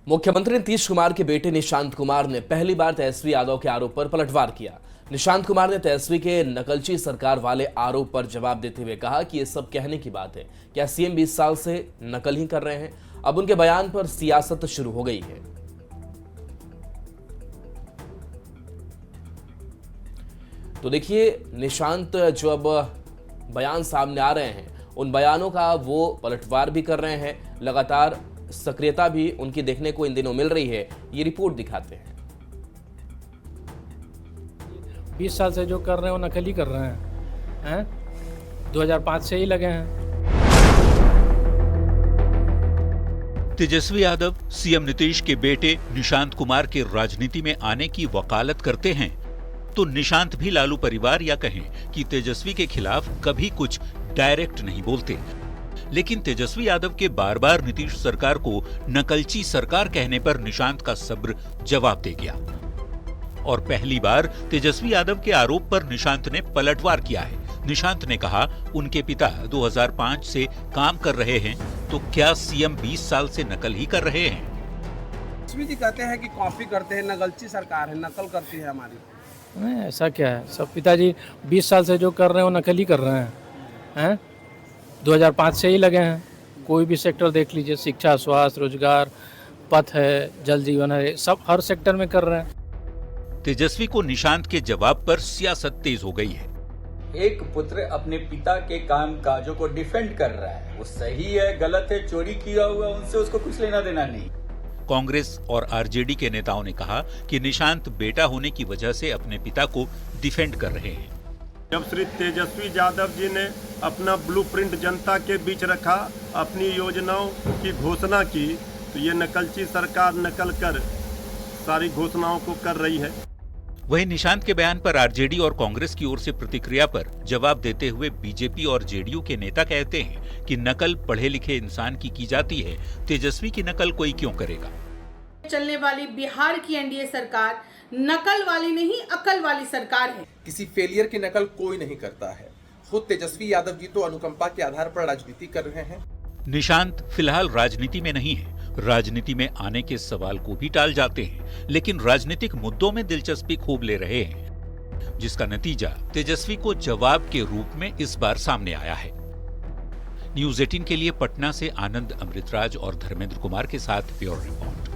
मुख्यमंत्री नीतीश कुमार के बेटे निशांत कुमार ने पहली बार तेजस्वी यादव के आरोप पर पलटवार किया। निशांत कुमार ने तेजस्वी के नकलची सरकार वाले आरोप पर जवाब देते हुए कहा कि ये सब कहने की बात है, क्या सीएम 20 साल से नकल ही कर रहे हैं? अब उनके बयान पर सियासत शुरू हो गई है। तो देखिए, निशांत जो अब बयान सामने आ रहे हैं, उन बयानों का वो पलटवार भी कर रहे हैं। लगातार सक्रियता भी उनकी देखने को इन दिनों मिल रही है। ये रिपोर्ट दिखाते हैं। 20 साल से जो कर रहे हैं वो नकल ही कर रहे हैं 2005 से ही लगे हैं। तेजस्वी यादव सीएम नीतीश के बेटे निशांत कुमार के राजनीति में आने की वकालत करते हैं, तो निशांत भी लालू परिवार या कहें कि तेजस्वी के खिलाफ कभी कुछ डायरेक्ट नहीं बोलते। लेकिन तेजस्वी यादव के बार बार नीतीश सरकार को नकलची सरकार कहने पर निशांत का सब्र जवाब दे गया और पहली बार तेजस्वी यादव के आरोप पर निशांत ने पलटवार किया है। निशांत ने कहा, उनके पिता 2005 से काम कर रहे हैं, तो क्या सीएम 20 साल से नकल ही कर रहे हैं? तेजस्वी जी कहते हैं कि कॉपी करते हैं, नकलची सरकार है, नकल करती है हमारी। नहीं, ऐसा क्या है? सब पिताजी 20 साल से जो कर रहे हैं वो नकल ही कर रहे हैं 2005 से ही लगे हैं। कोई भी सेक्टर देख लीजिए, शिक्षा, स्वास्थ्य, रोजगार, पथ है, जल जीवन है, सब हर सेक्टर में कर रहे हैं। तेजस्वी को निशांत के जवाब पर सियासत तेज हो गई है। एक पुत्र अपने पिता के काम काजों को डिफेंड कर रहा है, वो सही है गलत है, चोरी किया हुआ उनसे उसको कुछ लेना देना नहीं। कांग्रेस और आरजेडी के नेताओं ने कहा कि निशांत बेटा होने की वजह से अपने पिता को डिफेंड कर रहे हैं। जब श्री तेजस्वी यादव जी ने अपना ब्लूप्रिंट जनता के बीच रखा, अपनी योजनाओं की घोषणा की, तो ये नकलची सरकार नकल कर सारी घोषणाओं को कर रही है। वहीं निशांत के बयान पर आरजेडी और कांग्रेस की ओर से प्रतिक्रिया पर जवाब देते हुए बीजेपी और जेडीयू के नेता कहते हैं कि नकल पढ़े लिखे इंसान की जाती है, तेजस्वी की नकल कोई क्यों करेगा? चलने वाली बिहार की एनडीए सरकार नकल वाली नहीं, अकल वाली सरकार है। किसी फेलियर की नकल कोई नहीं करता है। खुद तेजस्वी यादव जी तो अनुकंपा के आधार पर राजनीति कर रहे हैं। निशांत फिलहाल राजनीति में नहीं है, राजनीति में आने के सवाल को भी टाल जाते हैं, लेकिन राजनीतिक मुद्दों में दिलचस्पी खूब ले रहे हैं, जिसका नतीजा तेजस्वी को जवाब के रूप में इस बार सामने आया है। न्यूज़ 18 के लिए पटना से आनंद अमृतराज और धर्मेंद्र कुमार के साथ ब्यूरो रिपोर्ट।